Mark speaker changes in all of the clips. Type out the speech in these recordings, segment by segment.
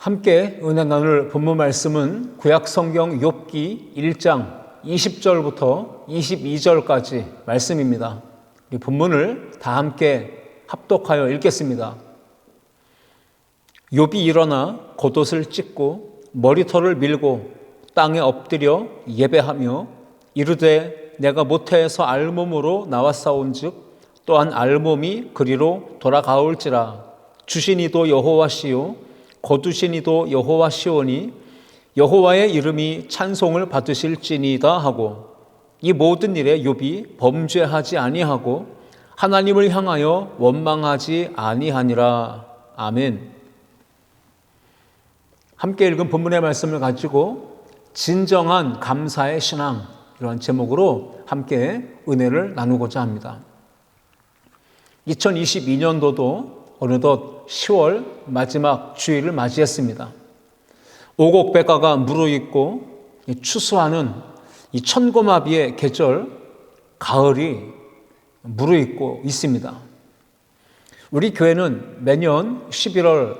Speaker 1: 함께 은혜 나눌 본문 말씀은 구약 성경 욥기 1장 20절부터 22절까지 말씀입니다. 이 본문을 다 함께 합독하여 읽겠습니다. 욥이 일어나 겉옷을 찢고 머리털을 밀고 땅에 엎드려 예배하며 이르되 내가 모태에서 알몸으로 나왔사온즉 또한 알몸이 그리로 돌아가올지라. 주신 이도 여호와시요 거두신 이도 여호와시오니 여호와의 이름이 찬송을 받으실지니이다 하고, 이 모든 일에 욥이 범죄하지 아니하고 하나님을 향하여 원망하지 아니하니라. 아멘. 함께 읽은 본문의 말씀을 가지고 진정한 감사의 신앙, 이런 제목으로 함께 은혜를 나누고자 합니다. 2022년도도 어느덧 10월 마지막 주일을 맞이했습니다. 오곡백과가 무르익고 추수하는 이 천고마비의 계절 가을이 무르익고 있습니다. 우리 교회는 매년 11월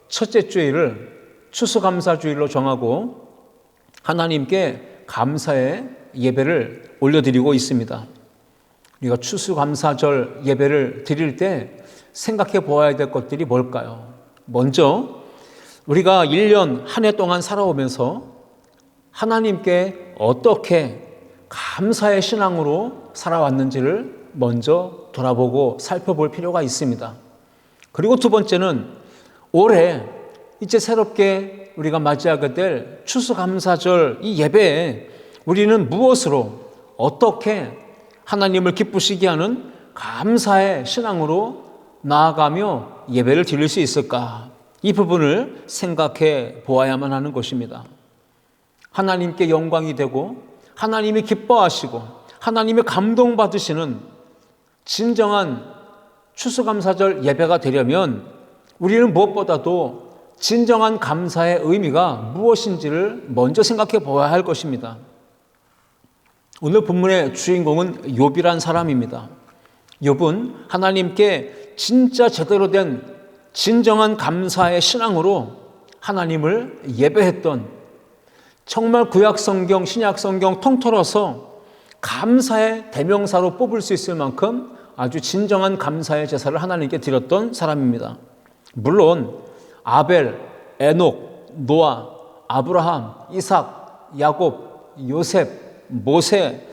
Speaker 1: 첫째 주일을 추수감사주일로 정하고 하나님께 감사의 예배를 올려드리고 있습니다. 우리가 추수감사절 예배를 드릴 때 생각해 보아야 될 것들이 뭘까요? 먼저 우리가 1년 한 해 동안 살아오면서 하나님께 어떻게 감사의 신앙으로 살아왔는지를 먼저 돌아보고 살펴볼 필요가 있습니다. 그리고 두 번째는 올해 이제 새롭게 우리가 맞이하게 될 추수감사절 이 예배에 우리는 무엇으로 어떻게 하나님을 기쁘시게 하는 감사의 신앙으로 나아가며 예배를 드릴 수 있을까? 이 부분을 생각해 보아야만 하는 것입니다. 하나님께 영광이 되고 하나님이 기뻐하시고 하나님의 감동받으시는 진정한 추수감사절 예배가 되려면 우리는 무엇보다도 진정한 감사의 의미가 무엇인지를 먼저 생각해 보아야 할 것입니다. 오늘 본문의 주인공은 욥이란 사람입니다. 욥은 하나님께 진짜 제대로 된 진정한 감사의 신앙으로 하나님을 예배했던, 정말 구약성경, 신약성경 통틀어서 감사의 대명사로 뽑을 수 있을 만큼 아주 진정한 감사의 제사를 하나님께 드렸던 사람입니다. 물론 아벨, 에녹, 노아, 아브라함, 이삭, 야곱, 요셉, 모세,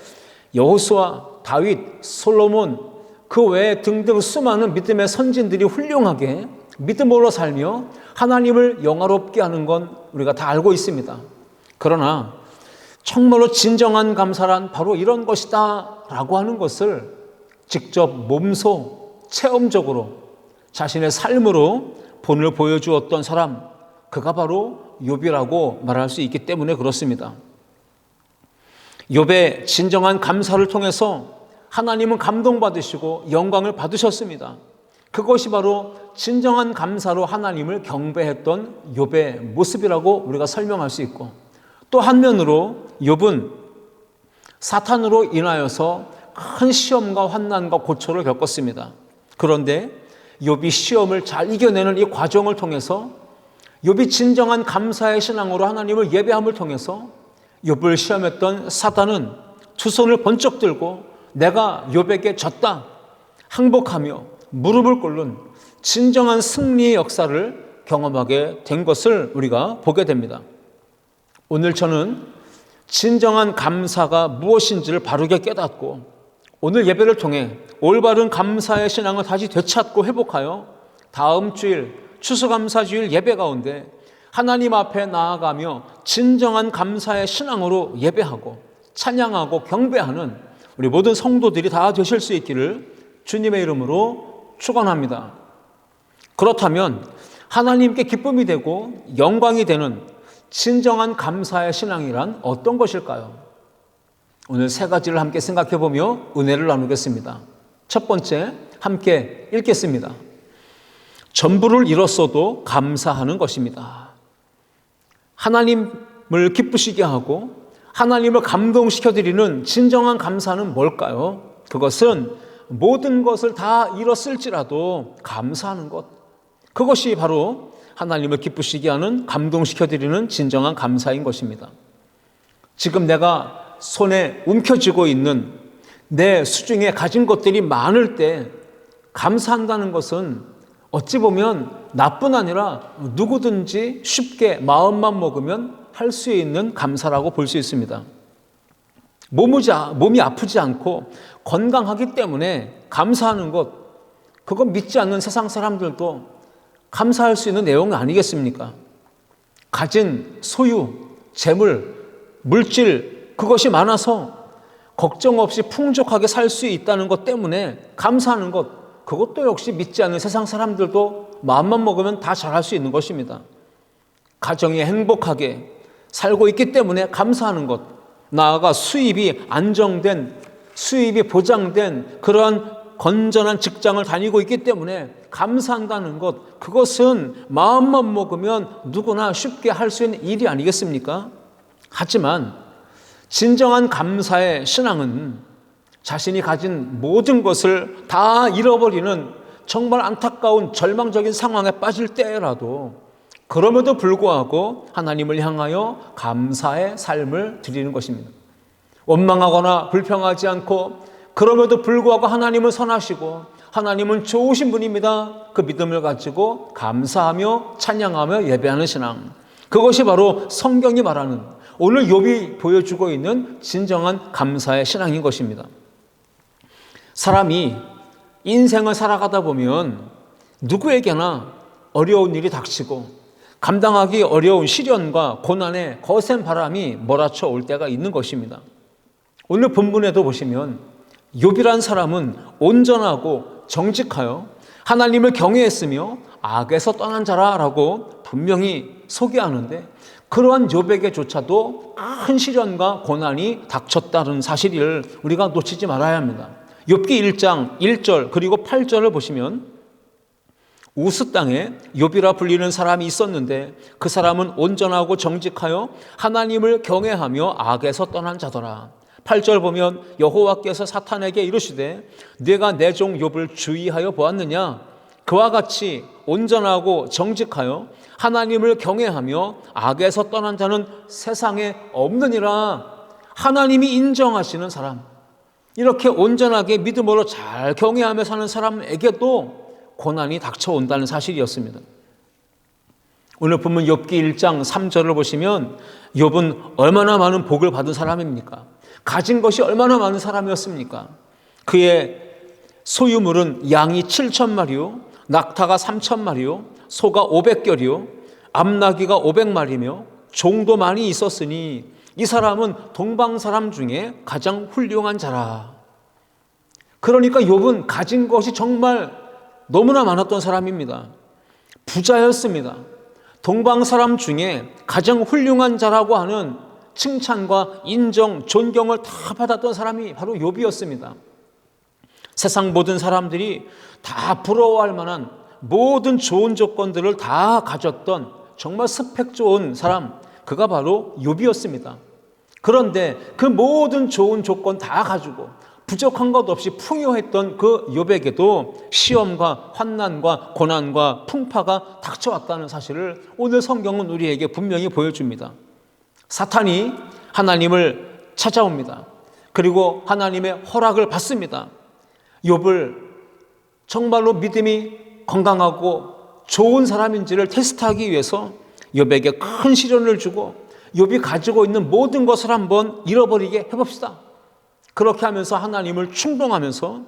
Speaker 1: 여호수아, 다윗, 솔로몬, 그 외에 등등 수많은 믿음의 선진들이 훌륭하게 믿음으로 살며 하나님을 영화롭게 하는 건 우리가 다 알고 있습니다. 그러나 정말로 진정한 감사란 바로 이런 것이다 라고 하는 것을 직접 몸소 체험적으로 자신의 삶으로 본을 보여주었던 사람, 그가 바로 욥이라고 말할 수 있기 때문에 그렇습니다. 욥의 진정한 감사를 통해서 하나님은 감동받으시고 영광을 받으셨습니다. 그것이 바로 진정한 감사로 하나님을 경배했던 욥의 모습이라고 우리가 설명할 수 있고, 또 한면으로 욥은 사탄으로 인하여서 큰 시험과 환난과 고초를 겪었습니다. 그런데 욥이 시험을 잘 이겨내는 이 과정을 통해서 욥이 진정한 감사의 신앙으로 하나님을 예배함을 통해서 욥을 시험했던 사탄은 두 손을 번쩍 들고 내가 욥에게 졌다, 항복하며 무릎을 꿇는 진정한 승리의 역사를 경험하게 된 것을 우리가 보게 됩니다. 오늘 저는 진정한 감사가 무엇인지를 바르게 깨닫고 오늘 예배를 통해 올바른 감사의 신앙을 다시 되찾고 회복하여 다음 주일 추수감사주일 예배 가운데 하나님 앞에 나아가며 진정한 감사의 신앙으로 예배하고 찬양하고 경배하는 우리 모든 성도들이 다 되실 수 있기를 주님의 이름으로 축원합니다. 그렇다면 하나님께 기쁨이 되고 영광이 되는 진정한 감사의 신앙이란 어떤 것일까요? 오늘 세 가지를 함께 생각해 보며 은혜를 나누겠습니다. 첫 번째, 함께 읽겠습니다. 전부를 잃었어도 감사하는 것입니다. 하나님을 기쁘시게 하고 하나님을 감동시켜드리는 진정한 감사는 뭘까요? 그것은 모든 것을 다 잃었을지라도 감사하는 것, 그것이 바로 하나님을 기쁘시게 하는, 감동시켜드리는 진정한 감사인 것입니다. 지금 내가 손에 움켜쥐고 있는 내 수중에 가진 것들이 많을 때 감사한다는 것은 어찌 보면 나뿐 아니라 누구든지 쉽게 마음만 먹으면 할 수 있는 감사라고 볼 수 있습니다. 몸이 아프지 않고 건강하기 때문에 감사하는 것, 그거 믿지 않는 세상 사람들도 감사할 수 있는 내용 아니겠습니까? 가진 소유, 재물, 물질, 그것이 많아서 걱정 없이 풍족하게 살 수 있다는 것 때문에 감사하는 것, 그것도 역시 믿지 않는 세상 사람들도 마음만 먹으면 다 잘할 수 있는 것입니다. 가정이 행복하게 살고 있기 때문에 감사하는 것, 나아가 수입이 안정된, 수입이 보장된 그러한 건전한 직장을 다니고 있기 때문에 감사한다는 것, 그것은 마음만 먹으면 누구나 쉽게 할 수 있는 일이 아니겠습니까? 하지만 진정한 감사의 신앙은 자신이 가진 모든 것을 다 잃어버리는 정말 안타까운 절망적인 상황에 빠질 때라도 그럼에도 불구하고 하나님을 향하여 감사의 삶을 드리는 것입니다. 원망하거나 불평하지 않고 그럼에도 불구하고 하나님은 선하시고 하나님은 좋으신 분입니다. 그 믿음을 가지고 감사하며 찬양하며 예배하는 신앙, 그것이 바로 성경이 말하는, 오늘 욥이 보여주고 있는 진정한 감사의 신앙인 것입니다. 사람이 인생을 살아가다 보면 누구에게나 어려운 일이 닥치고 감당하기 어려운 시련과 고난의 거센 바람이 몰아쳐 올 때가 있는 것입니다. 오늘 본문에도 보시면 욥이란 사람은 온전하고 정직하여 하나님을 경외했으며 악에서 떠난 자라라고 분명히 소개하는데, 그러한 욥에게조차도 큰 시련과 고난이 닥쳤다는 사실을 우리가 놓치지 말아야 합니다. 욥기 1장 1절 그리고 8절을 보시면 우스 땅에 욥이라 불리는 사람이 있었는데 그 사람은 온전하고 정직하여 하나님을 경외하며 악에서 떠난 자더라. 8절 보면 여호와께서 사탄에게 이르시되 네가 내 종 욥을 주의하여 보았느냐? 그와 같이 온전하고 정직하여 하나님을 경외하며 악에서 떠난 자는 세상에 없느니라. 하나님이 인정하시는 사람, 이렇게 온전하게 믿음으로 잘 경외하며 사는 사람에게도 고난이 닥쳐온다는 사실이었습니다. 오늘 본문 욥기 1장 3절을 보시면 욥은 얼마나 많은 복을 받은 사람입니까? 가진 것이 얼마나 많은 사람이었습니까? 그의 소유물은 양이 7,000마리요, 낙타가 3,000마리요, 소가 500결이요, 암나귀가 500마리며 종도 많이 있었으니 이 사람은 동방 사람 중에 가장 훌륭한 자라. 그러니까 욥은 가진 것이 정말 너무나 많았던 사람입니다. 부자였습니다. 동방 사람 중에 가장 훌륭한 자라고 하는 칭찬과 인정, 존경을 다 받았던 사람이 바로 욥이었습니다. 세상 모든 사람들이 다 부러워할 만한 모든 좋은 조건들을 다 가졌던 정말 스펙 좋은 사람, 그가 바로 욥이었습니다. 그런데 그 모든 좋은 조건 다 가지고 부족한 것 없이 풍요했던 그 욥에게도 시험과 환난과 고난과 풍파가 닥쳐왔다는 사실을 오늘 성경은 우리에게 분명히 보여줍니다. 사탄이 하나님을 찾아옵니다. 그리고 하나님의 허락을 받습니다. 욥을 정말로 믿음이 건강하고 좋은 사람인지를 테스트하기 위해서 욥에게 큰 시련을 주고 욥이 가지고 있는 모든 것을 한번 잃어버리게 해봅시다. 그렇게 하면서 하나님을 충동하면서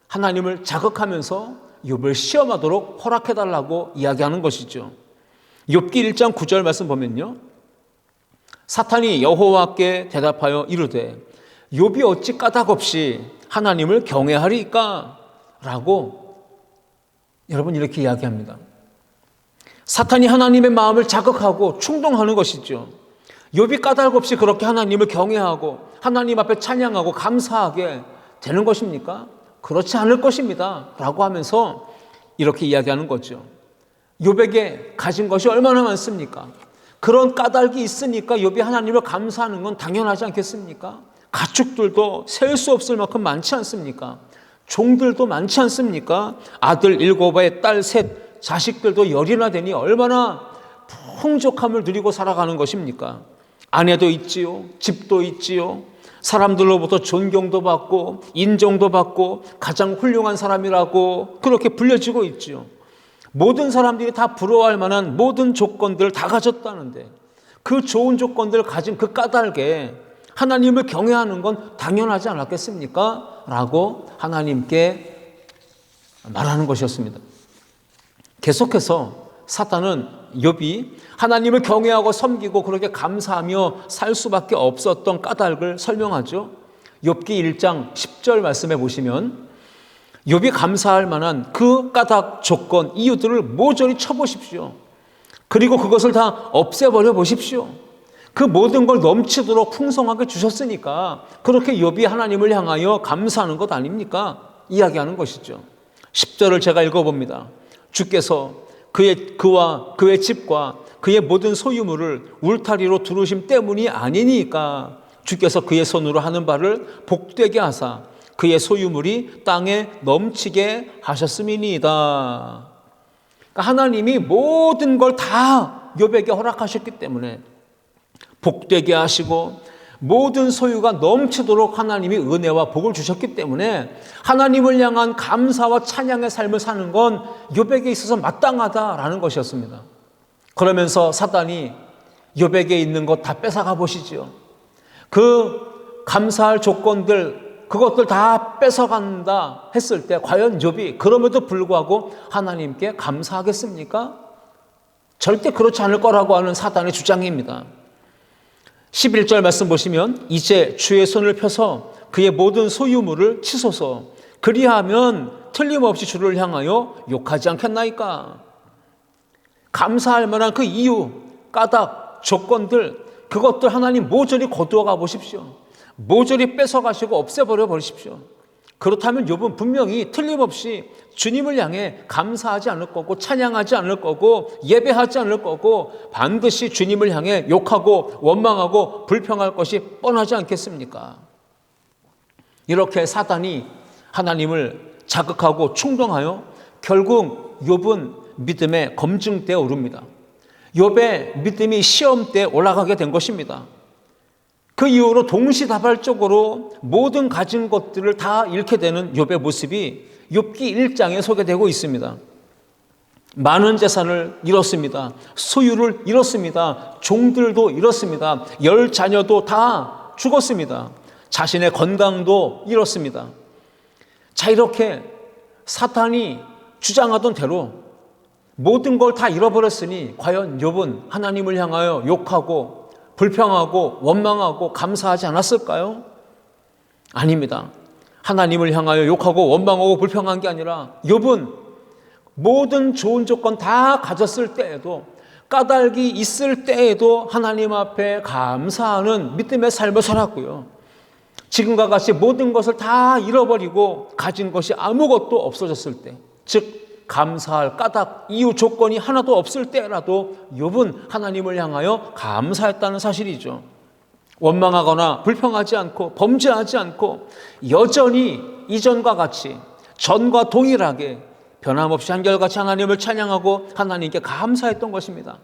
Speaker 1: 하나님을 자극하면서 욥을 시험하도록 허락해달라고 이야기하는 것이죠. 욥기 1장 9절 말씀 보면요, 사탄이 여호와께 대답하여 이르되 욥이 어찌 까닭없이 하나님을 경외하리까? 라고 여러분 이렇게 이야기합니다. 사탄이 하나님의 마음을 자극하고 충동하는 것이죠. 욥이 까닭없이 그렇게 하나님을 경외하고 하나님 앞에 찬양하고 감사하게 되는 것입니까? 그렇지 않을 것입니다 라고 하면서 이렇게 이야기하는 거죠. 욥에게 가진 것이 얼마나 많습니까? 그런 까닭이 있으니까 욥이 하나님을 감사하는 건 당연하지 않겠습니까? 가축들도 셀 수 없을 만큼 많지 않습니까? 종들도 많지 않습니까? 아들 7에 딸 3, 자식들도 열이나 되니 얼마나 풍족함을 누리고 살아가는 것입니까? 아내도 있지요, 집도 있지요, 사람들로부터 존경도 받고 인정도 받고 가장 훌륭한 사람이라고 그렇게 불려지고 있지요. 모든 사람들이 다 부러워할 만한 모든 조건들을 다 가졌다는데 그 좋은 조건들을 가진 그 까닭에 하나님을 경외하는 건 당연하지 않았겠습니까? 라고 하나님께 말하는 것이었습니다. 계속해서 사탄은 욥이 하나님을 경외하고 섬기고 그렇게 감사하며 살 수밖에 없었던 까닭을 설명하죠. 욥기 1장 10절 말씀해 보시면 욥이 감사할 만한 그 까닭, 조건, 이유들을 모조리 쳐보십시오. 그리고 그것을 다 없애버려 보십시오. 그 모든 걸 넘치도록 풍성하게 주셨으니까 그렇게 욥이 하나님을 향하여 감사하는 것 아닙니까? 이야기하는 것이죠. 10절을 제가 읽어봅니다. 주께서 그와 그의 집과 그의 모든 소유물을 울타리로 두르심 때문이 아니니까 주께서 그의 손으로 하는 바를 복되게 하사 그의 소유물이 땅에 넘치게 하셨음이니이다. 그러니까 하나님이 모든 걸 다 욥에게 허락하셨기 때문에 복되게 하시고 모든 소유가 넘치도록 하나님이 은혜와 복을 주셨기 때문에 하나님을 향한 감사와 찬양의 삶을 사는 건 욥에게 있어서 마땅하다라는 것이었습니다. 그러면서 사단이 욥에게 있는 것 다 뺏어가 보시죠. 그 감사할 조건들 그것들 다 뺏어간다 했을 때 과연 욥이 그럼에도 불구하고 하나님께 감사하겠습니까? 절대 그렇지 않을 거라고 하는 사단의 주장입니다. 11절 말씀 보시면 이제 주의 손을 펴서 그의 모든 소유물을 치소서 그리하면 틀림없이 주를 향하여 욕하지 않겠나이까. 감사할 만한 그 이유, 까닭, 조건들 그것들 하나님 모조리 거두어가 보십시오. 모조리 뺏어가시고 없애버려 버리십시오. 그렇다면 욥은 분명히 틀림없이 주님을 향해 감사하지 않을 거고 찬양하지 않을 거고 예배하지 않을 거고 반드시 주님을 향해 욕하고 원망하고 불평할 것이 뻔하지 않겠습니까? 이렇게 사단이 하나님을 자극하고 충동하여 결국 욥은 믿음의 검증대에 오릅니다. 욥의 믿음이 시험대에 올라가게 된 것입니다. 그 이후로 동시다발적으로 모든 가진 것들을 다 잃게 되는 욥의 모습이 욥기 1장에 소개되고 있습니다. 많은 재산을 잃었습니다. 소유를 잃었습니다. 종들도 잃었습니다. 10자녀도 다 죽었습니다. 자신의 건강도 잃었습니다. 자, 이렇게 사탄이 주장하던 대로 모든 걸 다 잃어버렸으니 과연 욥은 하나님을 향하여 욕하고 불평하고 원망하고 감사하지 않았을까요? 아닙니다. 하나님을 향하여 욕하고 원망하고 불평한 게 아니라 욥은 모든 좋은 조건 다 가졌을 때에도 까닭이 있을 때에도 하나님 앞에 감사하는 믿음의 삶을 살았고요. 지금과 같이 모든 것을 다 잃어버리고 가진 것이 아무것도 없어졌을 때, 즉 감사할 까닭, 이유, 조건이 하나도 없을 때라도 욥은 하나님을 향하여 감사했다는 사실이죠. 원망하거나 불평하지 않고 범죄하지 않고 여전히 이전과 같이 전과 동일하게 변함없이 한결같이 하나님을 찬양하고 하나님께 감사했던 것입니다.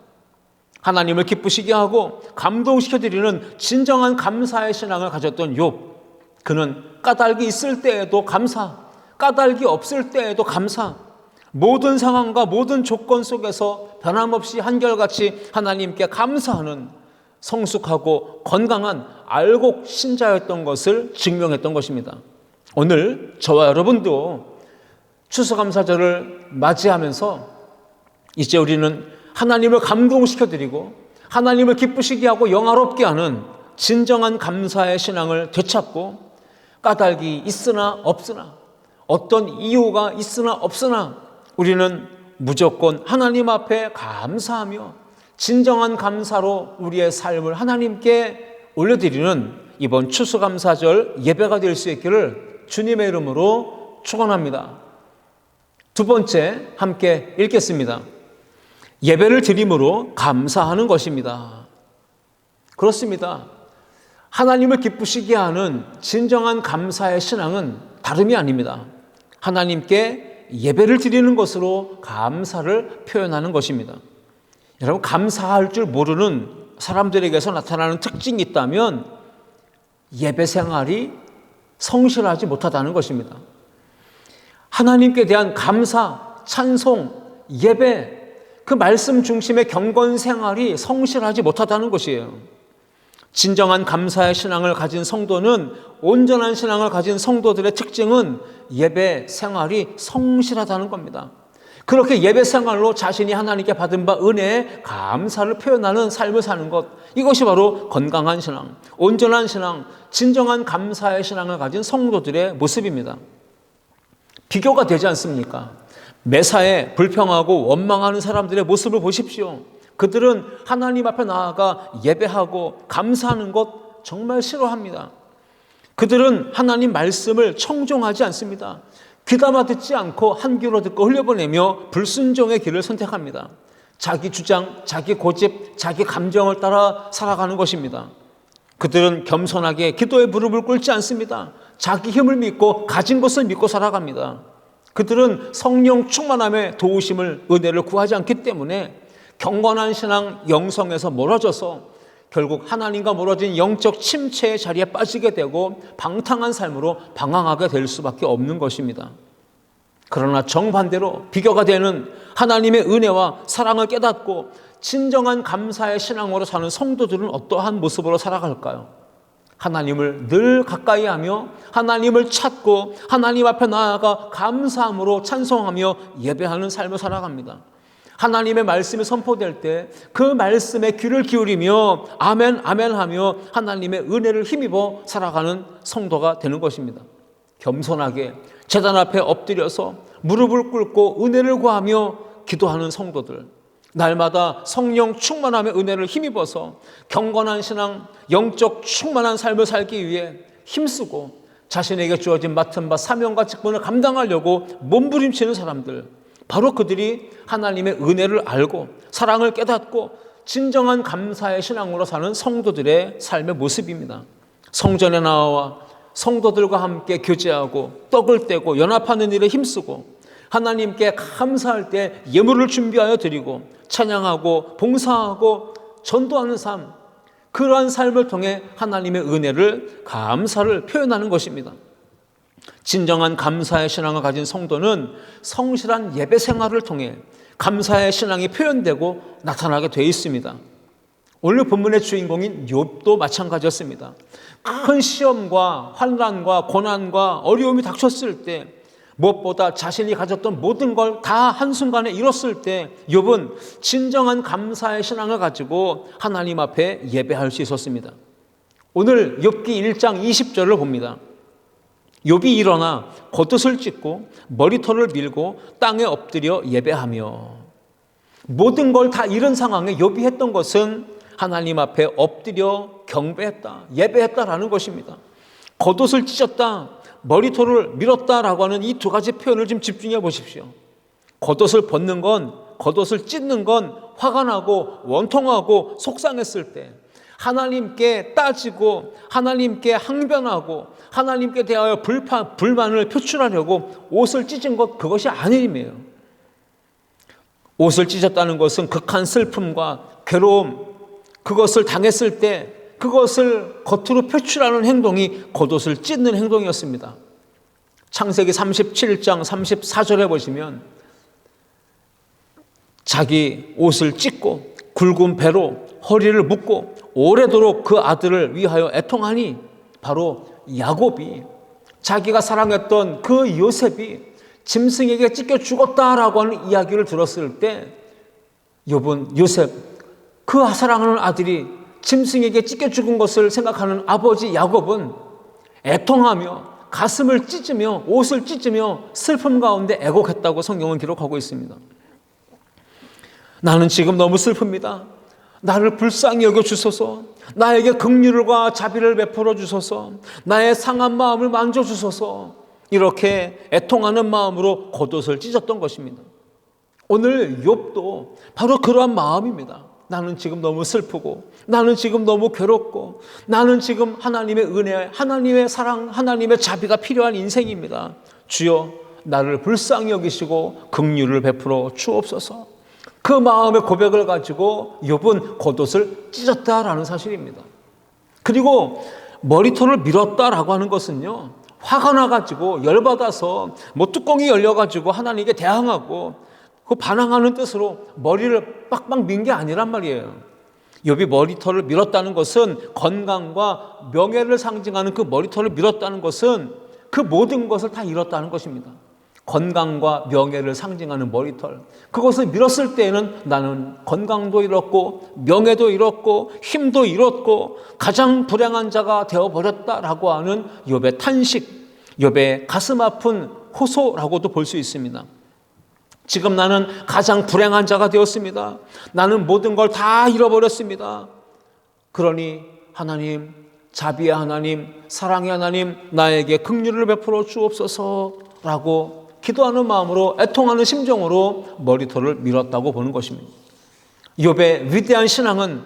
Speaker 1: 하나님을 기쁘시게 하고 감동시켜드리는 진정한 감사의 신앙을 가졌던 욥. 그는 까닭이 있을 때에도 감사, 까닭이 없을 때에도 감사, 모든 상황과 모든 조건 속에서 변함없이 한결같이 하나님께 감사하는 성숙하고 건강한 알곡 신자였던 것을 증명했던 것입니다. 오늘 저와 여러분도 추수감사절을 맞이하면서 이제 우리는 하나님을 감동시켜드리고 하나님을 기쁘시게 하고 영화롭게 하는 진정한 감사의 신앙을 되찾고 까닭이 있으나 없으나 어떤 이유가 있으나 없으나 우리는 무조건 하나님 앞에 감사하며 진정한 감사로 우리의 삶을 하나님께 올려드리는 이번 추수감사절 예배가 될 수 있기를 주님의 이름으로 축원합니다. 두 번째 함께 읽겠습니다. 예배를 드림으로 감사하는 것입니다. 그렇습니다. 하나님을 기쁘시게 하는 진정한 감사의 신앙은 다름이 아닙니다. 하나님께 예배를 드리는 것으로 감사를 표현하는 것입니다. 여러분, 감사할 줄 모르는 사람들에게서 나타나는 특징이 있다면 예배 생활이 성실하지 못하다는 것입니다. 하나님께 대한 감사, 찬송, 예배, 그 말씀 중심의 경건 생활이 성실하지 못하다는 것이에요. 진정한 감사의 신앙을 가진 성도는, 온전한 신앙을 가진 성도들의 특징은 예배 생활이 성실하다는 겁니다. 그렇게 예배 생활로 자신이 하나님께 받은 바 은혜에 감사를 표현하는 삶을 사는 것, 이것이 바로 건강한 신앙, 온전한 신앙, 진정한 감사의 신앙을 가진 성도들의 모습입니다. 비교가 되지 않습니까? 매사에 불평하고 원망하는 사람들의 모습을 보십시오. 그들은 하나님 앞에 나아가 예배하고 감사하는 것 정말 싫어합니다. 그들은 하나님 말씀을 청종하지 않습니다. 귀담아 듣지 않고 한 귀로 듣고 흘려보내며 불순종의 길을 선택합니다. 자기 주장, 자기 고집, 자기 감정을 따라 살아가는 것입니다. 그들은 겸손하게 기도의 무릎을 꿇지 않습니다. 자기 힘을 믿고 가진 것을 믿고 살아갑니다. 그들은 성령 충만함의 도우심을, 은혜를 구하지 않기 때문에 경건한 신앙 영성에서 멀어져서 결국 하나님과 멀어진 영적 침체의 자리에 빠지게 되고 방탕한 삶으로 방황하게 될 수밖에 없는 것입니다. 그러나 정반대로 비교가 되는 하나님의 은혜와 사랑을 깨닫고 진정한 감사의 신앙으로 사는 성도들은 어떠한 모습으로 살아갈까요? 하나님을 늘 가까이 하며 하나님을 찾고 하나님 앞에 나아가 감사함으로 찬송하며 예배하는 삶을 살아갑니다. 하나님의 말씀이 선포될 때 그 말씀에 귀를 기울이며 아멘 아멘 하며 하나님의 은혜를 힘입어 살아가는 성도가 되는 것입니다. 겸손하게 제단 앞에 엎드려서 무릎을 꿇고 은혜를 구하며 기도하는 성도들, 날마다 성령 충만함의 은혜를 힘입어서 경건한 신앙, 영적 충만한 삶을 살기 위해 힘쓰고 자신에게 주어진 맡은 바 사명과 직분을 감당하려고 몸부림치는 사람들, 바로 그들이 하나님의 은혜를 알고 사랑을 깨닫고 진정한 감사의 신앙으로 사는 성도들의 삶의 모습입니다. 성전에 나와 성도들과 함께 교제하고 떡을 떼고 연합하는 일에 힘쓰고 하나님께 감사할 때 예물을 준비하여 드리고 찬양하고 봉사하고 전도하는 삶, 그러한 삶을 통해 하나님의 은혜를, 감사를 표현하는 것입니다. 진정한 감사의 신앙을 가진 성도는 성실한 예배 생활을 통해 감사의 신앙이 표현되고 나타나게 되어 있습니다. 오늘 본문의 주인공인 욥도 마찬가지였습니다. 큰 시험과 환난과 고난과 어려움이 닥쳤을 때, 무엇보다 자신이 가졌던 모든 걸 다 한순간에 잃었을 때 욥은 진정한 감사의 신앙을 가지고 하나님 앞에 예배할 수 있었습니다. 오늘 욥기 1장 20절을 봅니다. 욥이 일어나 겉옷을 찢고 머리털을 밀고 땅에 엎드려 예배하며, 모든 걸 다 잃은 상황에 욥이 했던 것은 하나님 앞에 엎드려 경배했다, 예배했다라는 것입니다. 겉옷을 찢었다, 머리털을 밀었다라고 하는 이 두 가지 표현을 좀 집중해 보십시오. 겉옷을 벗는 건, 겉옷을 찢는 건 화가 나고 원통하고 속상했을 때, 하나님께 따지고 하나님께 항변하고 하나님께 대하여 불만을 표출하려고 옷을 찢은 것, 그것이 아님이에요. 옷을 찢었다는 것은 극한 슬픔과 괴로움, 그것을 당했을 때 그것을 겉으로 표출하는 행동이 겉옷을 찢는 행동이었습니다. 창세기 37장 34절에 보시면 자기 옷을 찢고 굵은 배로 허리를 묶고 오래도록 그 아들을 위하여 애통하니, 바로 야곱이, 자기가 사랑했던 그 요셉이 짐승에게 찢겨 죽었다라고 하는 이야기를 들었을 때 욥은 요셉, 그 사랑하는 아들이 짐승에게 찢겨 죽은 것을 생각하는 아버지 야곱은 애통하며 가슴을 찢으며 옷을 찢으며 슬픔 가운데 애곡했다고 성경은 기록하고 있습니다. 나는 지금 너무 슬픕니다. 나를 불쌍히 여겨주소서, 나에게 긍휼과 자비를 베풀어 주소서, 나의 상한 마음을 만져주소서, 이렇게 애통하는 마음으로 겉옷을 찢었던 것입니다. 오늘 욥도 바로 그러한 마음입니다. 나는 지금 너무 슬프고, 나는 지금 너무 괴롭고, 나는 지금 하나님의 은혜, 하나님의 사랑, 하나님의 자비가 필요한 인생입니다. 주여, 나를 불쌍히 여기시고 긍휼을 베풀어 주옵소서. 그 마음의 고백을 가지고 욥은 겉옷을 찢었다라는 사실입니다. 그리고 머리털을 밀었다라고 하는 것은요, 화가 나가지고 열받아서 뭐 뚜껑이 열려가지고 하나님께 대항하고 그 반항하는 뜻으로 머리를 빡빡 민 게 아니란 말이에요. 욥이 머리털을 밀었다는 것은 건강과 명예를 상징하는 그 머리털을 밀었다는 것은 그 모든 것을 다 잃었다는 것입니다. 건강과 명예를 상징하는 머리털, 그것을 밀었을 때에는 나는 건강도 잃었고 명예도 잃었고 힘도 잃었고 가장 불행한 자가 되어버렸다라고 하는 욥의 탄식, 욥의 가슴 아픈 호소라고도 볼 수 있습니다. 지금 나는 가장 불행한 자가 되었습니다. 나는 모든 걸 다 잃어버렸습니다. 그러니 하나님, 자비의 하나님, 사랑의 하나님, 나에게 긍휼을 베풀어 주옵소서라고 기도하는 마음으로, 애통하는 심정으로 머리털을 밀었다고 보는 것입니다. 욥의 위대한 신앙은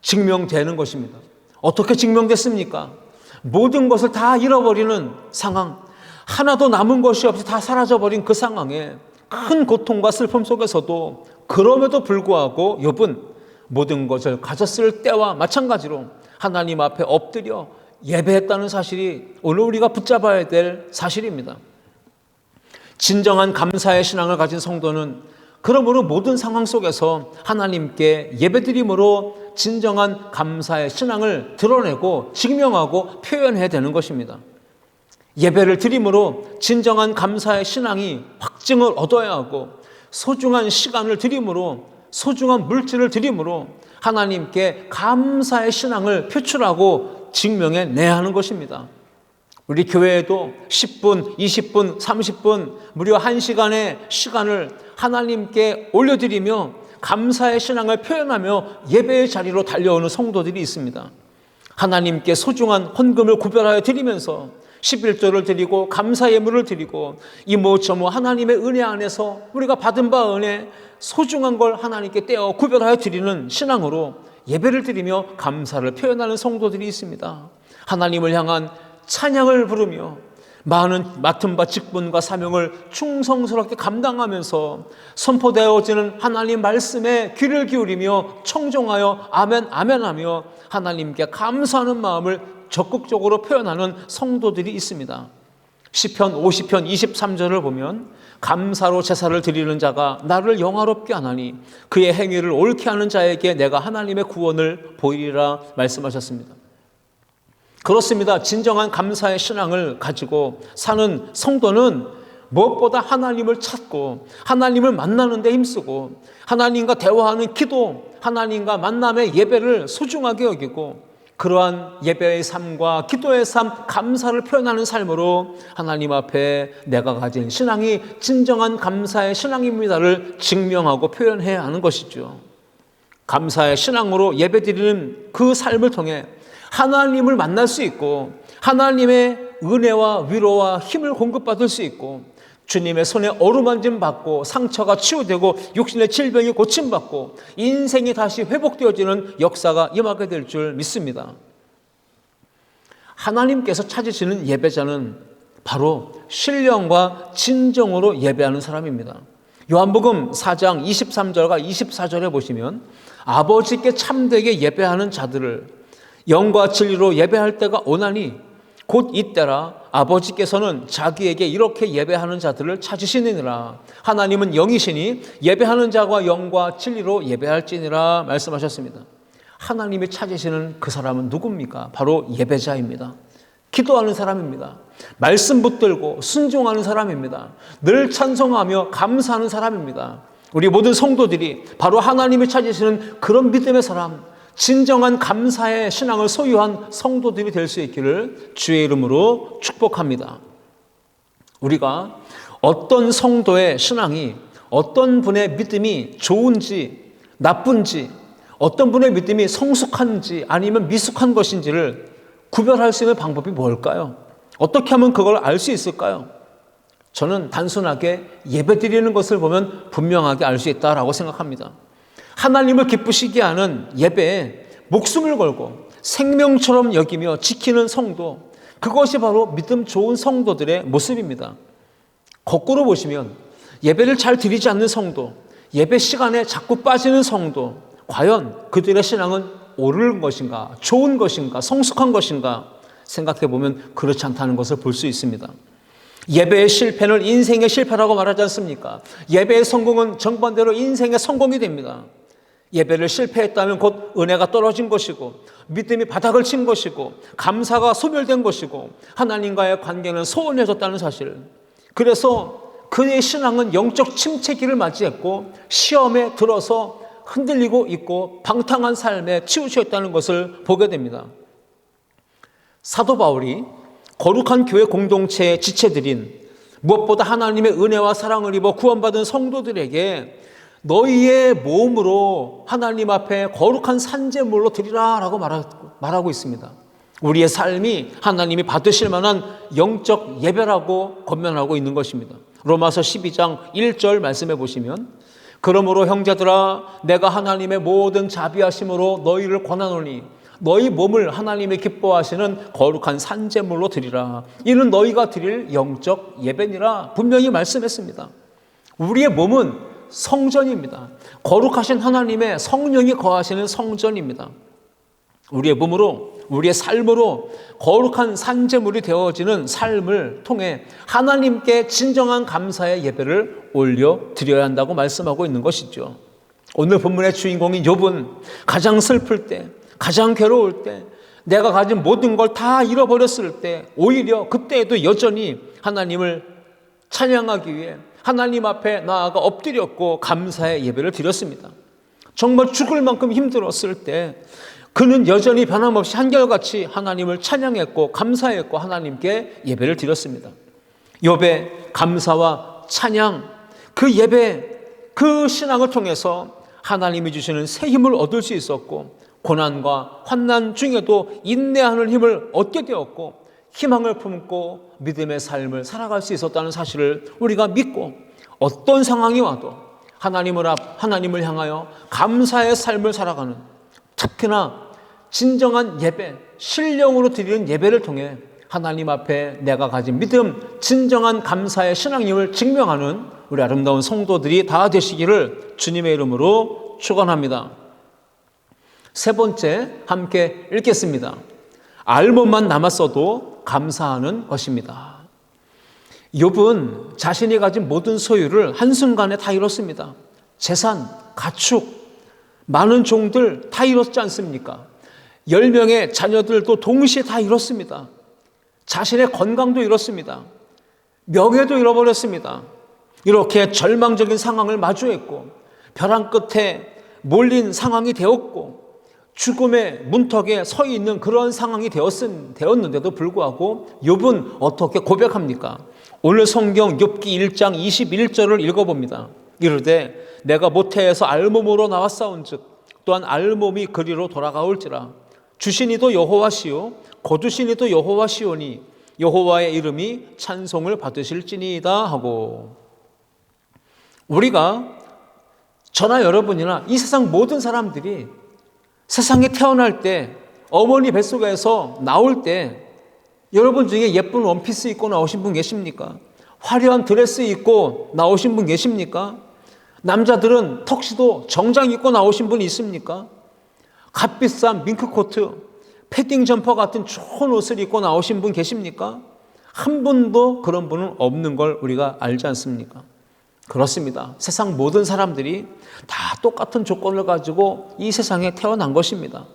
Speaker 1: 증명되는 것입니다. 어떻게 증명됐습니까? 모든 것을 다 잃어버리는 상황, 하나도 남은 것이 없이 다 사라져버린 그 상황에 큰 고통과 슬픔 속에서도 그럼에도 불구하고 욥은 모든 것을 가졌을 때와 마찬가지로 하나님 앞에 엎드려 예배했다는 사실이 오늘 우리가 붙잡아야 될 사실입니다. 진정한 감사의 신앙을 가진 성도는 그러므로 모든 상황 속에서 하나님께 예배드림으로 진정한 감사의 신앙을 드러내고 증명하고 표현해야 되는 것입니다. 예배를 드림으로 진정한 감사의 신앙이 확증을 얻어야 하고, 소중한 시간을 드림으로, 소중한 물질을 드림으로 하나님께 감사의 신앙을 표출하고 증명해내야 하는 것입니다. 우리 교회에도 10분, 20분, 30분, 무려 1시간의 시간을 하나님께 올려드리며 감사의 신앙을 표현하며 예배의 자리로 달려오는 성도들이 있습니다. 하나님께 소중한 헌금을 구별하여 드리면서 11조를 드리고 감사 예물을 드리고 이모저모 하나님의 은혜 안에서 우리가 받은 바 은혜, 소중한 걸 하나님께 떼어 구별하여 드리는 신앙으로 예배를 드리며 감사를 표현하는 성도들이 있습니다. 하나님을 향한 찬양을 부르며 많은 맡은 바 직분과 사명을 충성스럽게 감당하면서 선포되어지는 하나님 말씀에 귀를 기울이며 청종하여 아멘 아멘하며 하나님께 감사하는 마음을 적극적으로 표현하는 성도들이 있습니다. 시편 50편 23절을 보면 감사로 제사를 드리는 자가 나를 영화롭게 하나니 그의 행위를 옳게 하는 자에게 내가 하나님의 구원을 보이리라 말씀하셨습니다. 그렇습니다. 진정한 감사의 신앙을 가지고 사는 성도는 무엇보다 하나님을 찾고 하나님을 만나는 데 힘쓰고 하나님과 대화하는 기도, 하나님과 만남의 예배를 소중하게 여기고 그러한 예배의 삶과 기도의 삶, 감사를 표현하는 삶으로 하나님 앞에 내가 가진 신앙이 진정한 감사의 신앙입니다를 증명하고 표현해야 하는 것이죠. 감사의 신앙으로 예배드리는 그 삶을 통해 하나님을 만날 수 있고 하나님의 은혜와 위로와 힘을 공급받을 수 있고 주님의 손에 어루만짐 받고 상처가 치유되고 육신의 질병이 고침받고 인생이 다시 회복되어지는 역사가 임하게 될 줄 믿습니다. 하나님께서 찾으시는 예배자는 바로 신령과 진정으로 예배하는 사람입니다. 요한복음 4장 23절과 24절에 보시면 아버지께 참되게 예배하는 자들을 영과 진리로 예배할 때가 오나니 곧 이때라 아버지께서는 자기에게 이렇게 예배하는 자들을 찾으시느니라. 하나님은 영이시니 예배하는 자가 영과 진리로 예배할지니라 말씀하셨습니다. 하나님이 찾으시는 그 사람은 누굽니까? 바로 예배자입니다. 기도하는 사람입니다. 말씀 붙들고 순종하는 사람입니다. 늘 찬송하며 감사하는 사람입니다. 우리 모든 성도들이 바로 하나님이 찾으시는 그런 믿음의 사람, 진정한 감사의 신앙을 소유한 성도들이 될 수 있기를 주의 이름으로 축복합니다. 우리가 어떤 성도의 신앙이, 어떤 분의 믿음이 좋은지 나쁜지, 어떤 분의 믿음이 성숙한지 아니면 미숙한 것인지를 구별할 수 있는 방법이 뭘까요? 어떻게 하면 그걸 알 수 있을까요? 저는 단순하게 예배드리는 것을 보면 분명하게 알 수 있다고 생각합니다. 하나님을 기쁘시게 하는 예배에 목숨을 걸고 생명처럼 여기며 지키는 성도, 그것이 바로 믿음 좋은 성도들의 모습입니다. 거꾸로 보시면 예배를 잘 드리지 않는 성도, 예배 시간에 자꾸 빠지는 성도, 과연 그들의 신앙은 옳은 것인가, 좋은 것인가, 성숙한 것인가 생각해 보면 그렇지 않다는 것을 볼 수 있습니다. 예배의 실패는 인생의 실패라고 말하지 않습니까? 예배의 성공은 정반대로 인생의 성공이 됩니다. 예배를 실패했다면 곧 은혜가 떨어진 것이고, 믿음이 바닥을 친 것이고, 감사가 소멸된 것이고, 하나님과의 관계는 소원해졌다는 사실. 그래서 그의 신앙은 영적 침체기를 맞이했고 시험에 들어서 흔들리고 있고 방탕한 삶에 치우쳐있다는 것을 보게 됩니다. 사도 바울이 거룩한 교회 공동체의 지체들인, 무엇보다 하나님의 은혜와 사랑을 입어 구원받은 성도들에게 너희의 몸으로 하나님 앞에 거룩한 산제물로 드리라 라고 말하고 있습니다. 우리의 삶이 하나님이 받으실 만한 영적 예배라고 권면하고 있는 것입니다. 로마서 12장 1절 말씀해 보시면, 그러므로 형제들아 내가 하나님의 모든 자비하심으로 너희를 권하노니 너희 몸을 하나님이 기뻐하시는 거룩한 산제물로 드리라. 이는 너희가 드릴 영적 예배니라 분명히 말씀했습니다. 우리의 몸은 성전입니다. 거룩하신 하나님의 성령이 거하시는 성전입니다. 우리의 몸으로, 우리의 삶으로 거룩한 산제물이 되어지는 삶을 통해 하나님께 진정한 감사의 예배를 올려드려야 한다고 말씀하고 있는 것이죠. 오늘 본문의 주인공인 욥은 가장 슬플 때, 가장 괴로울 때, 내가 가진 모든 걸 다 잃어버렸을 때, 오히려 그때에도 여전히 하나님을 찬양하기 위해 하나님 앞에 나아가 엎드렸고 감사의 예배를 드렸습니다. 정말 죽을 만큼 힘들었을 때 그는 여전히 변함없이 한결같이 하나님을 찬양했고 감사했고 하나님께 예배를 드렸습니다. 욥의 감사와 찬양, 그 예배, 그 신앙을 통해서 하나님이 주시는 새 힘을 얻을 수 있었고, 고난과 환난 중에도 인내하는 힘을 얻게 되었고, 희망을 품고 믿음의 삶을 살아갈 수 있었다는 사실을 우리가 믿고, 어떤 상황이 와도 하나님을 향하여 감사의 삶을 살아가는, 특히나 진정한 예배, 신령으로 드리는 예배를 통해 하나님 앞에 내가 가진 믿음, 진정한 감사의 신앙임을 증명하는 우리 아름다운 성도들이 다 되시기를 주님의 이름으로 축원합니다. 세 번째, 함께 읽겠습니다. 알몸만 남았어도 감사하는 것입니다. 욥은 자신이 가진 모든 소유를 한순간에 다 잃었습니다. 재산, 가축, 많은 종들 다 잃었지 않습니까? 10명의 자녀들도 동시에 다 잃었습니다. 자신의 건강도 잃었습니다. 명예도 잃어버렸습니다. 이렇게 절망적인 상황을 마주했고 벼랑 끝에 몰린 상황이 되었고 죽음의 문턱에 서 있는 그런 상황이 되었는데도 불구하고 욥은 어떻게 고백합니까? 오늘 성경 욥기 1장 21절을 읽어봅니다. 이르되 내가 모태에서 알몸으로 나왔사온즉 또한 알몸이 그리로 돌아가올지라. 주시니도 여호와시요 거두시니도 여호와시오니 여호와의 이름이 찬송을 받으실지니이다 하고, 우리가 저나 여러분이나 이 세상 모든 사람들이 세상에 태어날 때, 어머니 뱃속에서 나올 때 여러분 중에 예쁜 원피스 입고 나오신 분 계십니까? 화려한 드레스 입고 나오신 분 계십니까? 남자들은 턱시도 정장 입고 나오신 분 있습니까? 값비싼 밍크코트, 패딩 점퍼 같은 좋은 옷을 입고 나오신 분 계십니까? 한 분도 그런 분은 없는 걸 우리가 알지 않습니까? 그렇습니다. 세상 모든 사람들이 다 똑같은 조건을 가지고 이 세상에 태어난 것입니다.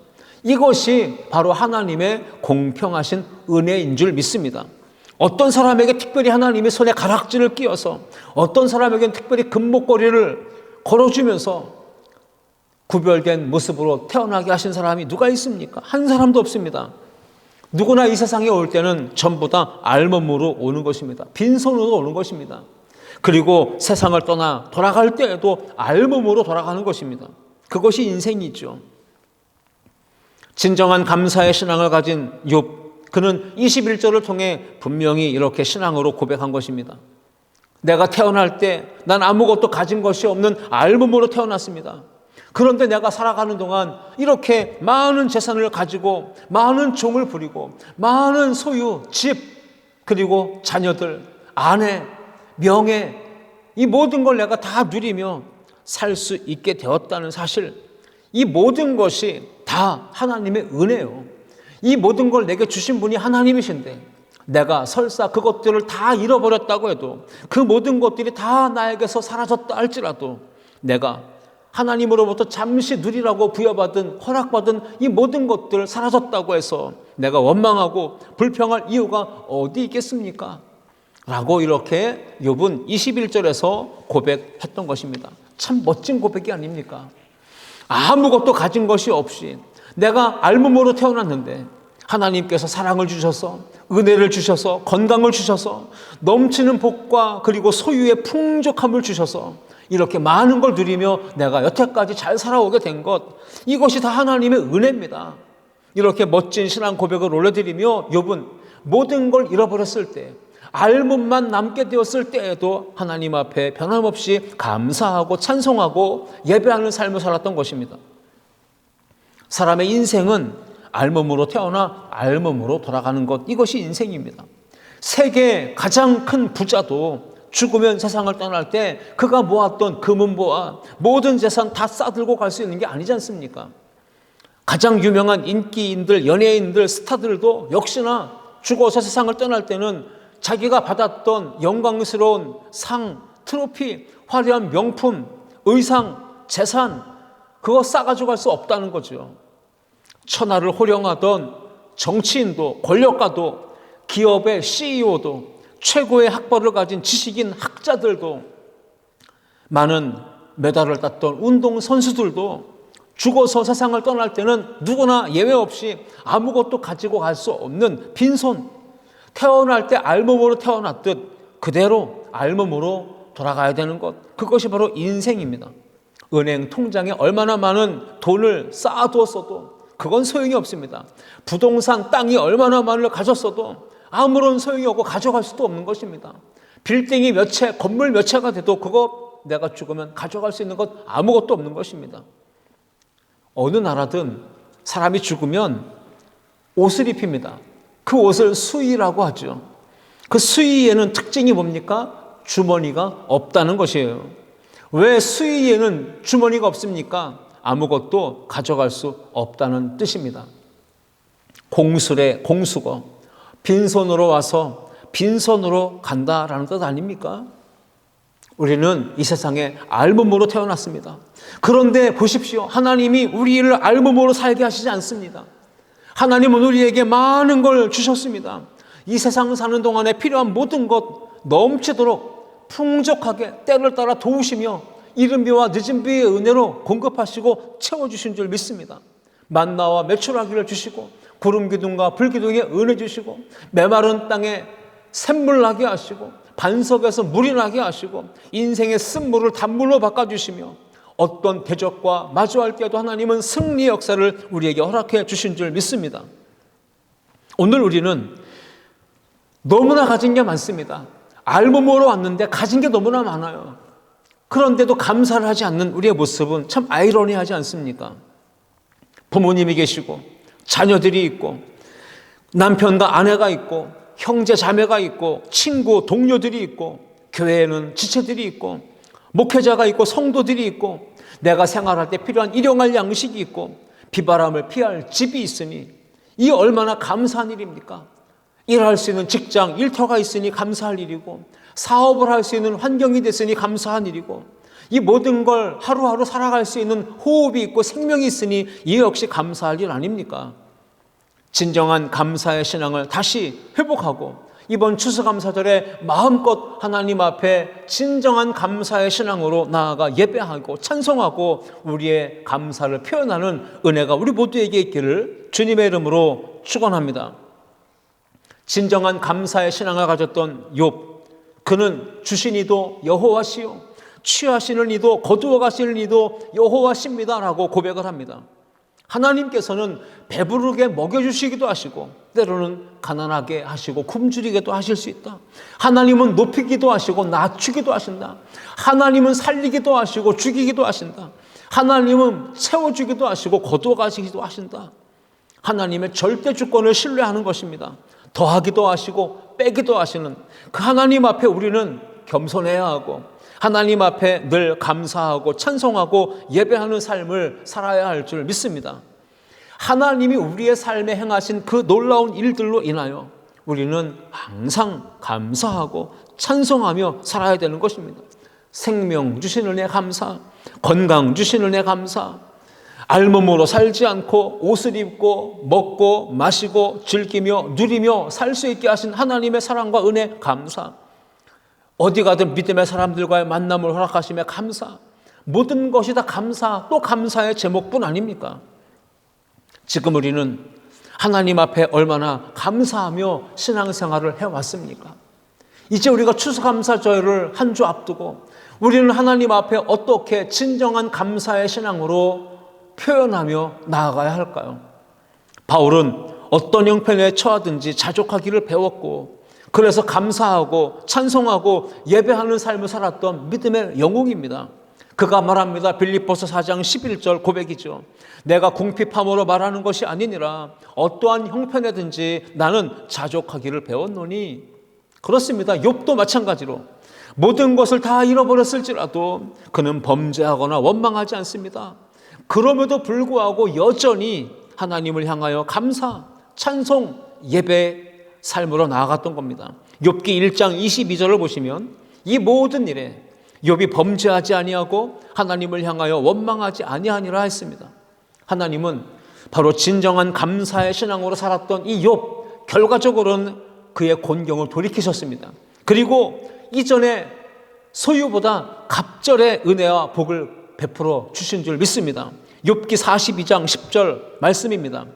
Speaker 1: 이것이 바로 하나님의 공평하신 은혜인 줄 믿습니다. 어떤 사람에게 특별히 하나님이 손에 가락지를 끼워서, 어떤 사람에게는 특별히 금목걸이를 걸어주면서 구별된 모습으로 태어나게 하신 사람이 누가 있습니까? 한 사람도 없습니다. 누구나 이 세상에 올 때는 전부 다 알몸으로 오는 것입니다. 빈손으로 오는 것입니다. 그리고 세상을 떠나 돌아갈 때에도 알몸으로 돌아가는 것입니다. 그것이 인생이죠. 진정한 감사의 신앙을 가진 욥, 그는 21절을 통해 분명히 이렇게 신앙으로 고백한 것입니다. 내가 태어날 때 난 아무것도 가진 것이 없는 알몸으로 태어났습니다. 그런데 내가 살아가는 동안 이렇게 많은 재산을 가지고 많은 종을 부리고 많은 소유, 집, 그리고 자녀들, 아내, 명예, 이 모든 걸 내가 다 누리며 살 수 있게 되었다는 사실, 이 모든 것이 다 하나님의 은혜요. 이 모든 걸 내게 주신 분이 하나님이신데 내가 설사 그것들을 다 잃어버렸다고 해도, 그 모든 것들이 다 나에게서 사라졌다 할지라도, 내가 하나님으로부터 잠시 누리라고 부여받은, 허락받은 이 모든 것들 사라졌다고 해서 내가 원망하고 불평할 이유가 어디 있겠습니까? 라고 이렇게 욥은 21절에서 고백했던 것입니다. 참 멋진 고백이 아닙니까? 아무것도 가진 것이 없이 내가 알몸으로 태어났는데 하나님께서 사랑을 주셔서, 은혜를 주셔서, 건강을 주셔서, 넘치는 복과 그리고 소유의 풍족함을 주셔서 이렇게 많은 걸 누리며 내가 여태까지 잘 살아오게 된 것, 이것이 다 하나님의 은혜입니다. 이렇게 멋진 신앙 고백을 올려드리며 욥은 모든 걸 잃어버렸을 때, 알몸만 남게 되었을 때에도 하나님 앞에 변함없이 감사하고 찬송하고 예배하는 삶을 살았던 것입니다. 사람의 인생은 알몸으로 태어나 알몸으로 돌아가는 것, 이것이 인생입니다. 세계 가장 큰 부자도 죽으면 세상을 떠날 때 그가 모았던 금은보화 모든 재산 다 싸들고 갈 수 있는 게 아니지 않습니까? 가장 유명한 인기인들, 연예인들, 스타들도 역시나 죽어서 세상을 떠날 때는 자기가 받았던 영광스러운 상, 트로피, 화려한 명품, 의상, 재산, 그거 싸가지고 갈 수 없다는 거죠. 천하를 호령하던 정치인도, 권력가도, 기업의 CEO도, 최고의 학벌을 가진 지식인 학자들도, 많은 메달을 땄던 운동선수들도 죽어서 세상을 떠날 때는 누구나 예외 없이 아무것도 가지고 갈 수 없는 빈손, 태어날 때 알몸으로 태어났듯 그대로 알몸으로 돌아가야 되는 것, 그것이 바로 인생입니다. 은행 통장에 얼마나 많은 돈을 쌓아두었어도 그건 소용이 없습니다. 부동산 땅이 얼마나 많이 가졌어도 아무런 소용이 없고 가져갈 수도 없는 것입니다. 빌딩이 몇 채, 건물 몇 채가 돼도 그거 내가 죽으면 가져갈 수 있는 것 아무것도 없는 것입니다. 어느 나라든 사람이 죽으면 옷을 입힙니다. 그 옷을 수의라고 하죠. 그 수의에는 특징이 뭡니까? 주머니가 없다는 것이에요. 왜 수의에는 주머니가 없습니까? 아무것도 가져갈 수 없다는 뜻입니다. 공술의 공수거, 빈손으로 와서 빈손으로 간다라는 뜻 아닙니까? 우리는 이 세상에 알몸으로 태어났습니다. 그런데 보십시오. 하나님이 우리를 알몸으로 살게 하시지 않습니다. 하나님은 우리에게 많은 걸 주셨습니다. 이 세상 사는 동안에 필요한 모든 것 넘치도록 풍족하게 때를 따라 도우시며 이른 비와 늦은 비의 은혜로 공급하시고 채워주신 줄 믿습니다. 만나와 메추라기를 주시고 구름 기둥과 불 기둥에 은혜 주시고 메마른 땅에 샘물 나게 하시고 반석에서 물이 나게 하시고 인생의 쓴물을 단물로 바꿔주시며 어떤 대적과 마주할 때도 하나님은 승리의 역사를 우리에게 허락해 주신 줄 믿습니다. 오늘 우리는 너무나 가진 게 많습니다. 알몸으로 왔는데 가진 게 너무나 많아요. 그런데도 감사를 하지 않는 우리의 모습은 참 아이러니하지 않습니까? 부모님이 계시고 자녀들이 있고 남편과 아내가 있고 형제 자매가 있고 친구 동료들이 있고 교회에는 지체들이 있고 목회자가 있고 성도들이 있고 내가 생활할 때 필요한 일용할 양식이 있고 비바람을 피할 집이 있으니 이 얼마나 감사한 일입니까? 일할 수 있는 직장, 일터가 있으니 감사할 일이고 사업을 할 수 있는 환경이 됐으니 감사한 일이고 이 모든 걸 하루하루 살아갈 수 있는 호흡이 있고 생명이 있으니 이 역시 감사할 일 아닙니까? 진정한 감사의 신앙을 다시 회복하고 이번 추수감사절에 마음껏 하나님 앞에 진정한 감사의 신앙으로 나아가 예배하고 찬송하고 우리의 감사를 표현하는 은혜가 우리 모두에게 있기를 주님의 이름으로 축원합니다. 진정한 감사의 신앙을 가졌던 욥, 그는 주신 이도 여호와시요 취하시는 이도 거두어 가시는 이도 여호와십니다라고 고백을 합니다. 하나님께서는 배부르게 먹여주시기도 하시고 때로는 가난하게 하시고 굶주리게도 하실 수 있다. 하나님은 높이기도 하시고 낮추기도 하신다. 하나님은 살리기도 하시고 죽이기도 하신다. 하나님은 채워주기도 하시고 거두어 가시기도 하신다. 하나님의 절대 주권을 신뢰하는 것입니다. 더하기도 하시고 빼기도 하시는 그 하나님 앞에 우리는 겸손해야 하고 하나님 앞에 늘 감사하고 찬송하고 예배하는 삶을 살아야 할 줄 믿습니다. 하나님이 우리의 삶에 행하신 그 놀라운 일들로 인하여 우리는 항상 감사하고 찬송하며 살아야 되는 것입니다. 생명 주신 은혜 감사, 건강 주신 은혜 감사, 알몸으로 살지 않고 옷을 입고 먹고 마시고 즐기며 누리며 살 수 있게 하신 하나님의 사랑과 은혜 감사, 어디 가든 믿음의 사람들과의 만남을 허락하심에 감사, 모든 것이 다 감사, 또 감사의 제목뿐 아닙니까? 지금 우리는 하나님 앞에 얼마나 감사하며 신앙생활을 해왔습니까? 이제 우리가 추수감사절을 한 주 앞두고 우리는 하나님 앞에 어떻게 진정한 감사의 신앙으로 표현하며 나아가야 할까요? 바울은 어떤 형편에 처하든지 자족하기를 배웠고 그래서 감사하고 찬송하고 예배하는 삶을 살았던 믿음의 영웅입니다. 그가 말합니다. 빌립보서 4장 11절 고백이죠. 내가 궁핍함으로 말하는 것이 아니니라 어떠한 형편에든지 나는 자족하기를 배웠노니. 그렇습니다. 욥도 마찬가지로 모든 것을 다 잃어버렸을지라도 그는 범죄하거나 원망하지 않습니다. 그럼에도 불구하고 여전히 하나님을 향하여 감사, 찬송, 예배 삶으로 나아갔던 겁니다. 욥기 1장 22절을 보시면 이 모든 일에 욥이 범죄하지 아니하고 하나님을 향하여 원망하지 아니하니라 했습니다. 하나님은 바로 진정한 감사의 신앙으로 살았던 이 욥, 결과적으로는 그의 곤경을 돌이키셨습니다. 그리고 이전에 소유보다 갑절의 은혜와 복을 베풀어 주신 줄 믿습니다. 욥기 42장 10절 말씀입니다.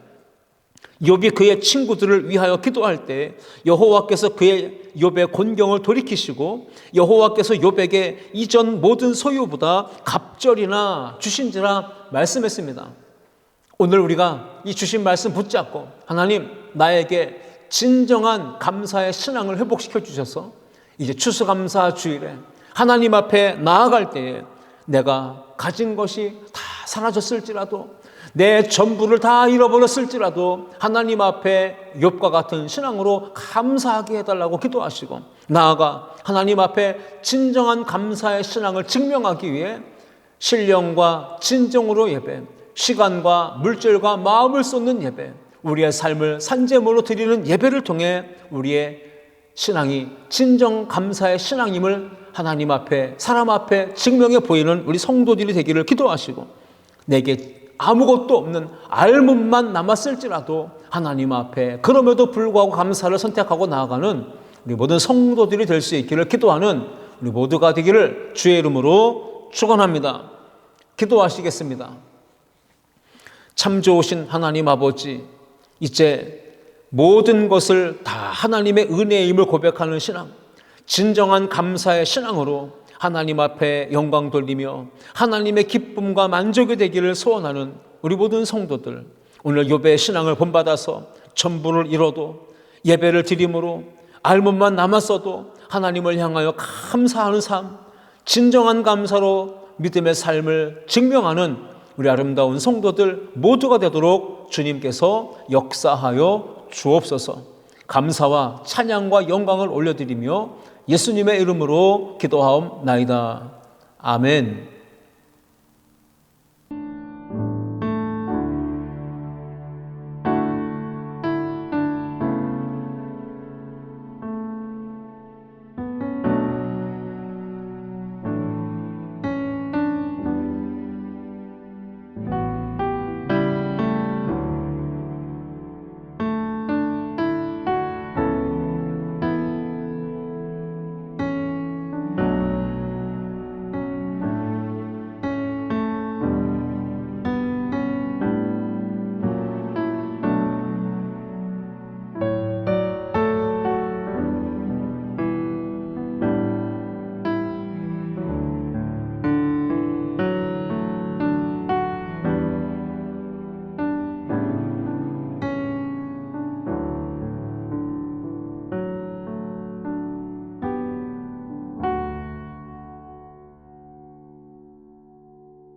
Speaker 1: 욥이 그의 친구들을 위하여 기도할 때 여호와께서 그의 욥의 곤경을 돌이키시고 여호와께서 욥에게 이전 모든 소유보다 갑절이나 주신지라 말씀했습니다. 오늘 우리가 이 주신 말씀 붙잡고 하나님 나에게 진정한 감사의 신앙을 회복시켜 주셔서 이제 추수감사 주일에 하나님 앞에 나아갈 때에 내가 가진 것이 다 사라졌을지라도 내 전부를 다 잃어버렸을지라도 하나님 앞에 욥과 같은 신앙으로 감사하게 해달라고 기도하시고 나아가 하나님 앞에 진정한 감사의 신앙을 증명하기 위해 신령과 진정으로 예배, 시간과 물질과 마음을 쏟는 예배, 우리의 삶을 산제물로 드리는 예배를 통해 우리의 신앙이 진정 감사의 신앙임을 하나님 앞에 사람 앞에 증명해 보이는 우리 성도들이 되기를 기도하시고 내게 아무것도 없는 알몸만 남았을지라도 하나님 앞에 그럼에도 불구하고 감사를 선택하고 나아가는 우리 모든 성도들이 될 수 있기를 기도하는 우리 모두가 되기를 주의 이름으로 축원합니다. 기도하시겠습니다. 참 좋으신 하나님 아버지, 이제 모든 것을 다 하나님의 은혜임을 고백하는 신앙, 진정한 감사의 신앙으로 하나님 앞에 영광 돌리며 하나님의 기쁨과 만족이 되기를 소원하는 우리 모든 성도들, 오늘 욥의 신앙을 본받아서 전부를 잃어도 예배를 드림으로 알몸만 남았어도 하나님을 향하여 감사하는 삶, 진정한 감사로 믿음의 삶을 증명하는 우리 아름다운 성도들 모두가 되도록 주님께서 역사하여 주옵소서. 감사와 찬양과 영광을 올려드리며 예수님의 이름으로 기도하옵나이다. 아멘.